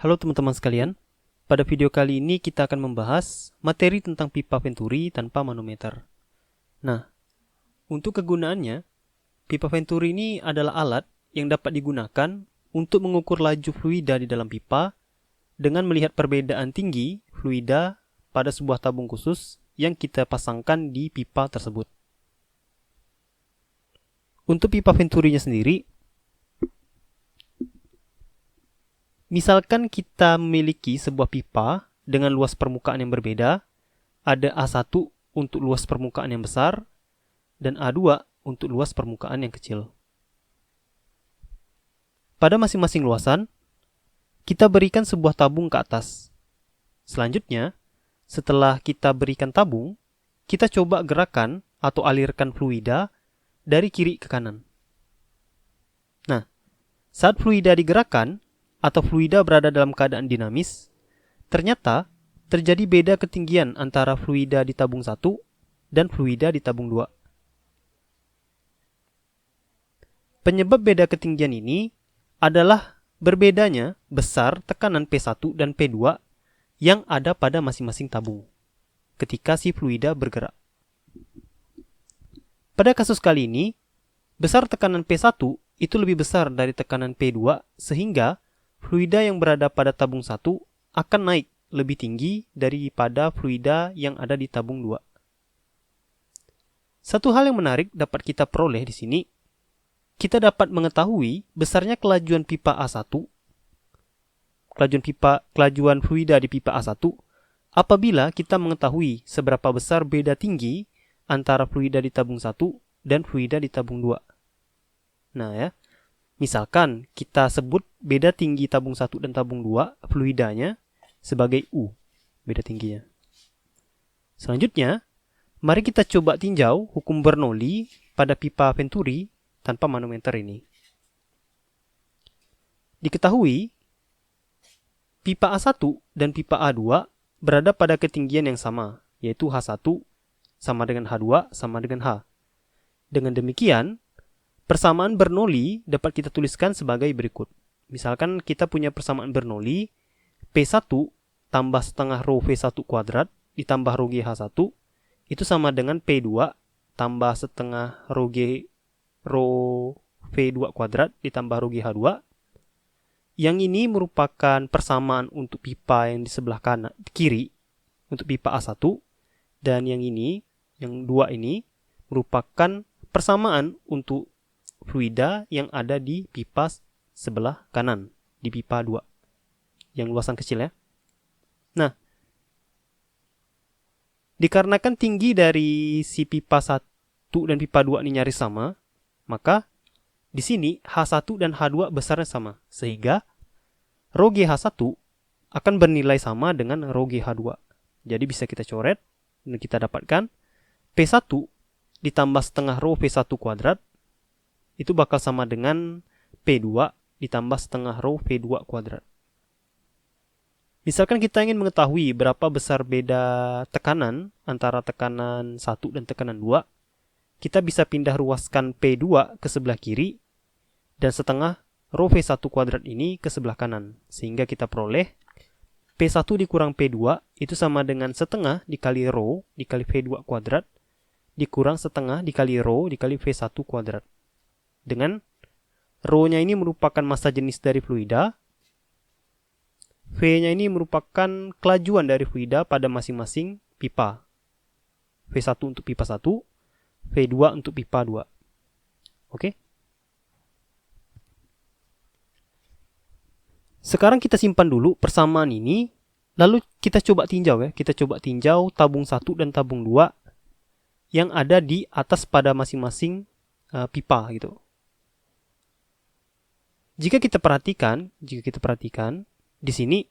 Halo teman-teman sekalian, pada video kali ini kita akan membahas materi tentang pipa Venturi tanpa manometer. Nah, untuk kegunaannya, pipa Venturi ini adalah alat yang dapat digunakan untuk mengukur laju fluida di dalam pipa dengan melihat perbedaan tinggi fluida pada sebuah tabung khusus yang kita pasangkan di pipa tersebut. Untuk pipa Venturinya sendiri, misalkan kita memiliki sebuah pipa dengan luas permukaan yang berbeda, ada A1 untuk luas permukaan yang besar, dan A2 untuk luas permukaan yang kecil. Pada masing-masing luasan, kita berikan sebuah tabung ke atas. Selanjutnya, setelah kita berikan tabung, kita coba gerakan atau alirkan fluida dari kiri ke kanan. Nah, saat fluida digerakkan, atau fluida berada dalam keadaan dinamis, ternyata terjadi beda ketinggian antara fluida di tabung 1 dan fluida di tabung 2. Penyebab beda ketinggian ini adalah berbedanya besar tekanan P1 dan P2 yang ada pada masing-masing tabung ketika si fluida bergerak. Pada kasus kali ini, besar tekanan P1 itu lebih besar dari tekanan P2 sehingga fluida yang berada pada tabung 1 akan naik lebih tinggi daripada fluida yang ada di tabung 2. Satu hal yang menarik dapat kita peroleh di sini, kita dapat mengetahui besarnya kelajuan pipa A1, kelajuan fluida di pipa A1 apabila kita mengetahui seberapa besar beda tinggi antara fluida di tabung 1 dan fluida di tabung 2. Nah ya, misalkan kita sebut beda tinggi tabung 1 dan tabung 2 fluidanya sebagai U, beda tingginya. Selanjutnya, mari kita coba tinjau hukum Bernoulli pada pipa Venturi tanpa manometer ini. Diketahui, pipa A1 dan pipa A2 berada pada ketinggian yang sama, yaitu H1 sama dengan H2 sama dengan H. Dengan demikian, persamaan Bernoulli dapat kita tuliskan sebagai berikut. Misalkan kita punya persamaan Bernoulli, P1 tambah setengah rho V1 kuadrat ditambah rho GH1 itu sama dengan P2 tambah setengah rho V2 kuadrat ditambah rho GH2. Yang ini merupakan persamaan untuk pipa yang di sebelah kanan kiri untuk pipa A1, dan yang ini, yang 2 ini merupakan persamaan untuk fluida yang ada di pipa sebelah kanan, di pipa 2 yang luasan kecil ya. Nah, dikarenakan tinggi dari si pipa 1 dan pipa 2 ini nyaris sama, maka di sini H1 dan H2 besarnya sama, sehingga rho GH1 akan bernilai sama dengan rho GH2. Jadi bisa kita coret dan kita dapatkan P1 ditambah setengah rho V1 kuadrat itu bakal sama dengan P2 ditambah setengah rho V2 kuadrat. Misalkan kita ingin mengetahui berapa besar beda tekanan antara tekanan 1 dan tekanan 2, kita bisa pindah ruaskan P2 ke sebelah kiri dan setengah rho V1 kuadrat ini ke sebelah kanan, sehingga kita peroleh P1 dikurang P2 itu sama dengan setengah dikali rho dikali V2 kuadrat dikurang setengah dikali rho dikali V1 kuadrat. Dengan rho-nya ini merupakan massa jenis dari fluida, V-nya ini merupakan kelajuan dari fluida pada masing-masing pipa. V1 untuk pipa 1, V2 untuk pipa 2. Oke? Sekarang kita simpan dulu persamaan ini, lalu kita coba tinjau ya. Kita coba tinjau tabung 1 dan tabung 2 yang ada di atas pada masing-masing pipa gitu. Jika kita perhatikan di sini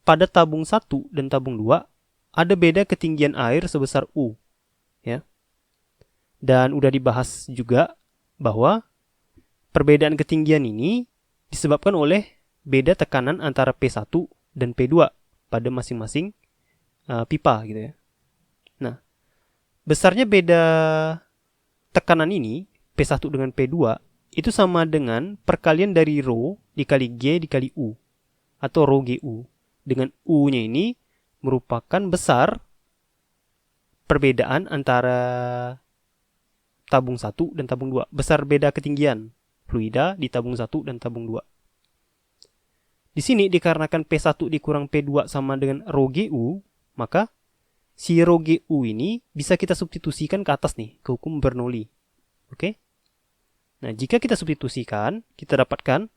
pada tabung 1 dan tabung 2 ada beda ketinggian air sebesar U, ya. Dan udah dibahas juga bahwa perbedaan ketinggian ini disebabkan oleh beda tekanan antara P1 dan P2 pada masing-masing pipa gitu ya. Nah, besarnya beda tekanan ini P1 dengan P2 itu sama dengan perkalian dari rho dikali G dikali U. atau rho GU. Dengan U-nya ini merupakan besar perbedaan antara tabung 1 dan tabung 2. Besar beda ketinggian fluida di tabung 1 dan tabung 2. Di sini dikarenakan P1 dikurang P2 sama dengan rho GU, maka si rho GU ini bisa kita substitusikan ke atas nih, ke hukum Bernoulli. Oke? Nah, jika kita substitusikan, kita dapatkan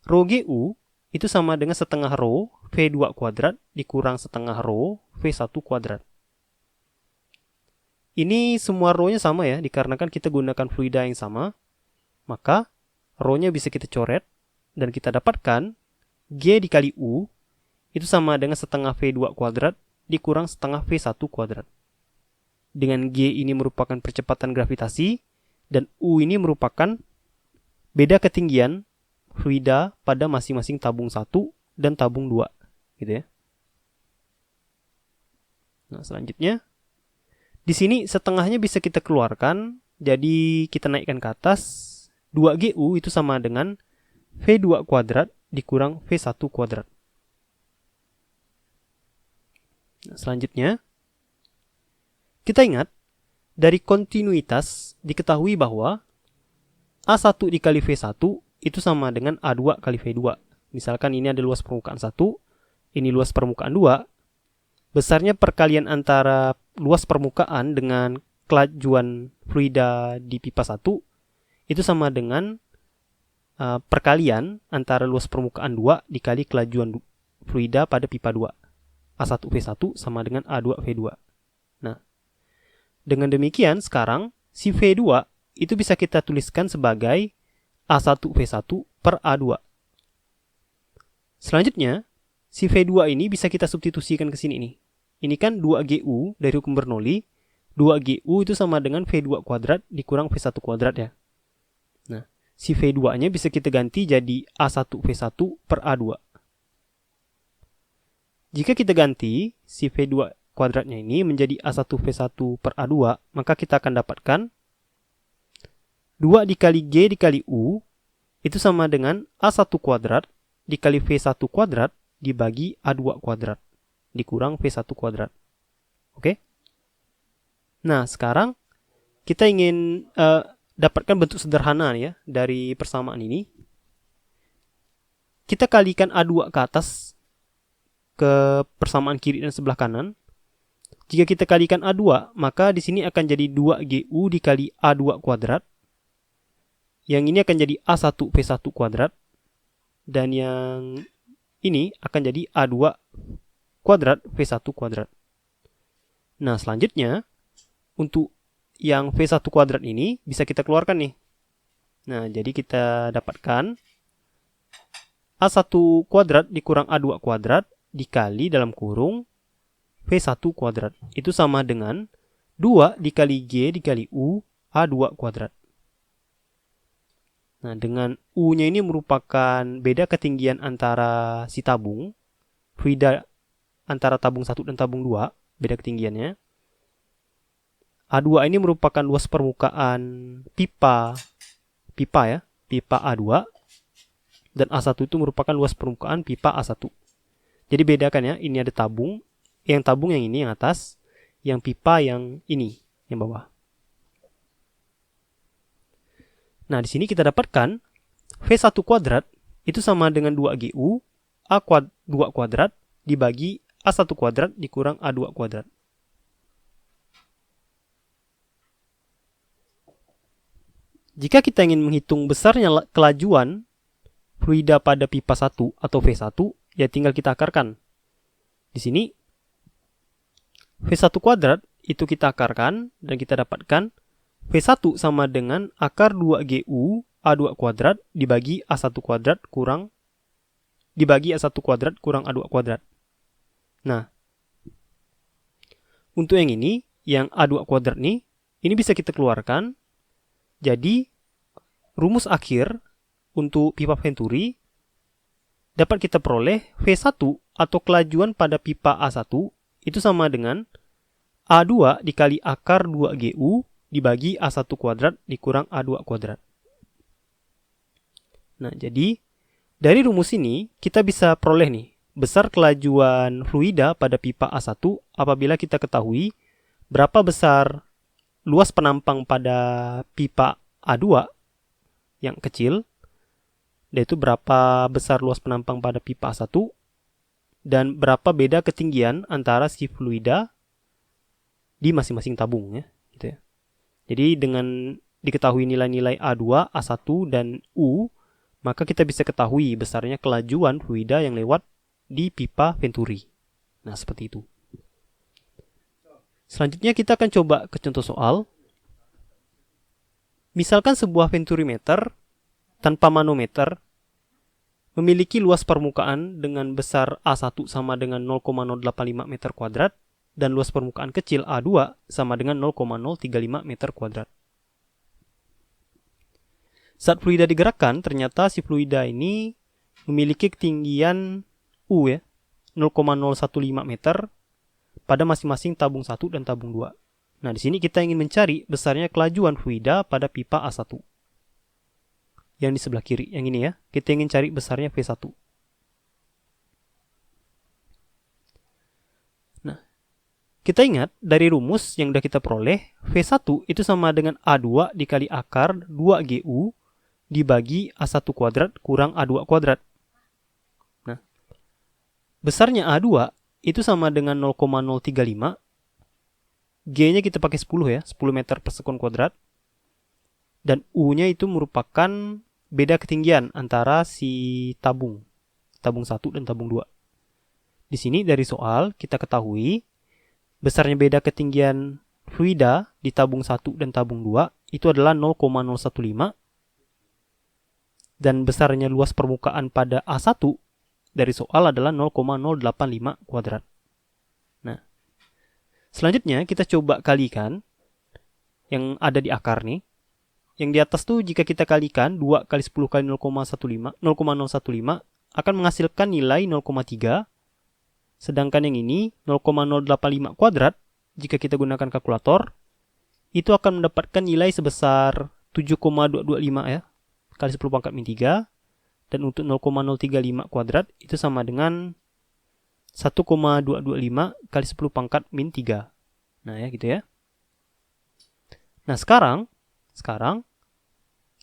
rho GU itu sama dengan setengah rho V2 kuadrat dikurang setengah rho V1 kuadrat. Ini semua rho-nya sama ya, dikarenakan kita gunakan fluida yang sama, maka rho-nya bisa kita coret, dan kita dapatkan G dikali U itu sama dengan setengah V2 kuadrat dikurang setengah V1 kuadrat. Dengan G ini merupakan percepatan gravitasi, dan U ini merupakan beda ketinggian fluida pada masing-masing tabung 1 dan tabung 2. Gitu ya. Nah, selanjutnya, di sini setengahnya bisa kita keluarkan, jadi kita naikkan ke atas. 2GU itu sama dengan V2 kuadrat dikurang V1 kuadrat. Nah, selanjutnya, kita ingat, dari kontinuitas diketahui bahwa A1 dikali V1 itu sama dengan A2 kali V2. Misalkan ini ada luas permukaan 1, ini luas permukaan 2. Besarnya perkalian antara luas permukaan dengan kelajuan fluida di pipa 1 itu sama dengan perkalian antara luas permukaan 2 dikali kelajuan fluida pada pipa 2. A1V1 sama dengan A2V2. Nah, dengan demikian sekarang si V2 itu bisa kita tuliskan sebagai A1V1 per A2. Selanjutnya, si V2 ini bisa kita substitusikan ke sini nih. Ini kan 2GU dari hukum Bernoulli. 2GU itu sama dengan V2 kuadrat dikurang V1 kuadrat ya. Nah, si V2-nya bisa kita ganti jadi A1V1 per A2. Jika kita ganti si V2 kuadratnya ini menjadi A1V1 per A2, maka kita akan dapatkan 2 dikali G dikali U itu sama dengan A1 kuadrat dikali V1 kuadrat dibagi A2 kuadrat dikurang V1 kuadrat. Oke? Nah, sekarang kita ingin dapatkan bentuk sederhana ya dari persamaan ini. Kita kalikan A2 ke atas ke persamaan kiri dan sebelah kanan. Jika kita kalikan A2, maka di sini akan jadi 2GU dikali A2 kuadrat. Yang ini akan jadi A1V1 kuadrat. Dan yang ini akan jadi A2 kuadrat V1 kuadrat. Nah, selanjutnya untuk yang V1 kuadrat ini bisa kita keluarkan nih. Nah, jadi kita dapatkan A1 kuadrat dikurang A2 kuadrat dikali dalam kurung V1 kuadrat. Itu sama dengan 2 dikali G dikali U A2 kuadrat. Nah, dengan U-nya ini merupakan beda ketinggian antara si tabung, fluida antara tabung 1 dan tabung 2, beda ketinggiannya. A2 ini merupakan luas permukaan pipa ya, pipa A2, dan A1 itu merupakan luas permukaan pipa A1. Jadi bedakan ya, ini ada tabung yang ini yang atas, yang pipa yang ini, yang bawah. Nah, di sini kita dapatkan V1 kuadrat itu sama dengan 2GU A2 kuadrat dibagi A1 kuadrat dikurang A2 kuadrat. Jika kita ingin menghitung besarnya kelajuan fluida pada pipa 1 atau V1, ya tinggal kita akarkan. Di sini V1 kuadrat itu kita akarkan dan kita dapatkan V1 sama dengan akar 2GU A2 kuadrat dibagi A1 kuadrat kurang A2 kuadrat. Nah, untuk yang ini, yang A2 kuadrat ini bisa kita keluarkan. Jadi, rumus akhir untuk pipa Venturi dapat kita peroleh V1 atau kelajuan pada pipa A1 itu sama dengan A2 dikali akar 2GU dibagi A1 kuadrat dikurang A2 kuadrat. Nah, jadi Dari rumus ini, kita bisa peroleh nih, besar kelajuan fluida pada pipa A1 apabila kita ketahui berapa besar luas penampang pada pipa A2 yang kecil, yaitu berapa besar luas penampang pada pipa A1, dan berapa beda ketinggian antara si fluida di masing-masing tabung ya, gitu ya. Jadi dengan diketahui nilai-nilai A2, A1, dan U, maka kita bisa ketahui besarnya kelajuan fluida yang lewat di pipa Venturi. Nah, seperti itu. Selanjutnya kita akan coba ke contoh soal. Misalkan sebuah venturimeter tanpa manometer memiliki luas permukaan dengan besar A1 sama dengan 0,085 meter kuadrat dan luas permukaan kecil A2 sama dengan 0,035 meter kuadrat. Saat fluida digerakkan, ternyata si fluida ini memiliki ketinggian U ya, 0,015 meter pada masing-masing tabung 1 dan tabung 2. Nah, di sini kita ingin mencari besarnya kelajuan fluida pada pipa A1. Yang di sebelah kiri, yang ini ya. Kita ingin cari besarnya V1. Nah, kita ingat dari rumus yang sudah kita peroleh, V1 itu sama dengan A2 dikali akar 2GU dibagi A1 kuadrat kurang A2 kuadrat. Nah, besarnya A2 itu sama dengan 0,035. G-nya kita pakai 10 ya, 10 meter per sekon kuadrat. Dan U-nya itu merupakan beda ketinggian antara si tabung 1 dan tabung 2. Di sini dari soal kita ketahui besarnya beda ketinggian fluida di tabung 1 dan tabung 2 itu adalah 0,015 dan besarnya luas permukaan pada A1 dari soal adalah 0,085 kuadrat. Nah, selanjutnya kita coba kalikan yang ada di akar nih. Yang di atas tuh jika kita kalikan 2 kali 10 kali 0,015 akan menghasilkan nilai 0,3. Sedangkan yang ini 0,085 kuadrat jika kita gunakan kalkulator itu akan mendapatkan nilai sebesar 7,225 ya kali 10 pangkat min 3. Dan untuk 0,035 kuadrat itu sama dengan 1,225 kali 10 pangkat min 3. Nah ya gitu ya. Nah sekarang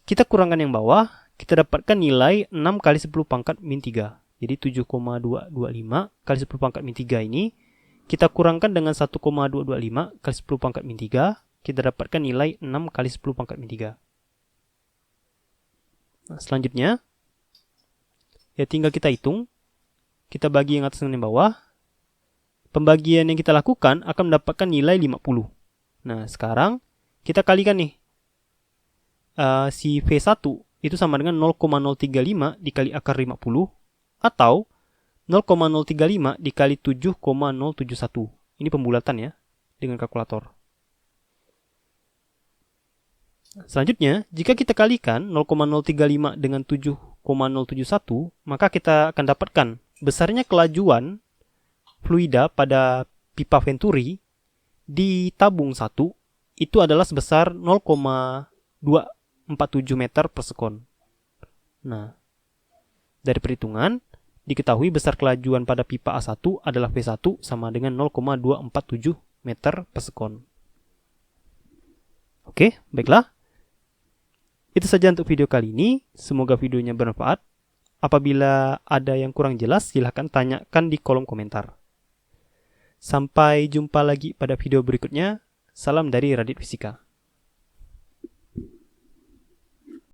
kita kurangkan yang bawah, kita dapatkan nilai 6 kali 10 pangkat min 3. Jadi 7,225 kali 10 pangkat min 3 ini kita kurangkan dengan 1,225 kali 10 pangkat min 3, kita dapatkan nilai 6 kali 10 pangkat min 3. Nah, selanjutnya ya tinggal kita hitung. Kita bagi yang atas dengan yang bawah. Pembagian yang kita lakukan akan mendapatkan nilai 50. Nah, sekarang kita kalikan nih. Si V1 itu sama dengan 0,035 dikali akar 50 atau 0,035 dikali 7,071. Ini pembulatan ya dengan kalkulator. Selanjutnya, jika kita kalikan 0,035 dengan 7,071, maka kita akan dapatkan besarnya kelajuan fluida pada pipa Venturi di tabung 1 itu adalah sebesar 0,247 meter per sekon. Nah, dari perhitungan diketahui besar kelajuan pada pipa A1 adalah V1 sama dengan 0,247 meter per sekon. Oke, baiklah. Itu saja untuk video kali ini. Semoga videonya bermanfaat. Apabila ada yang kurang jelas, silahkan tanyakan di kolom komentar. Sampai jumpa lagi pada video berikutnya. Salam dari Radit Fisika.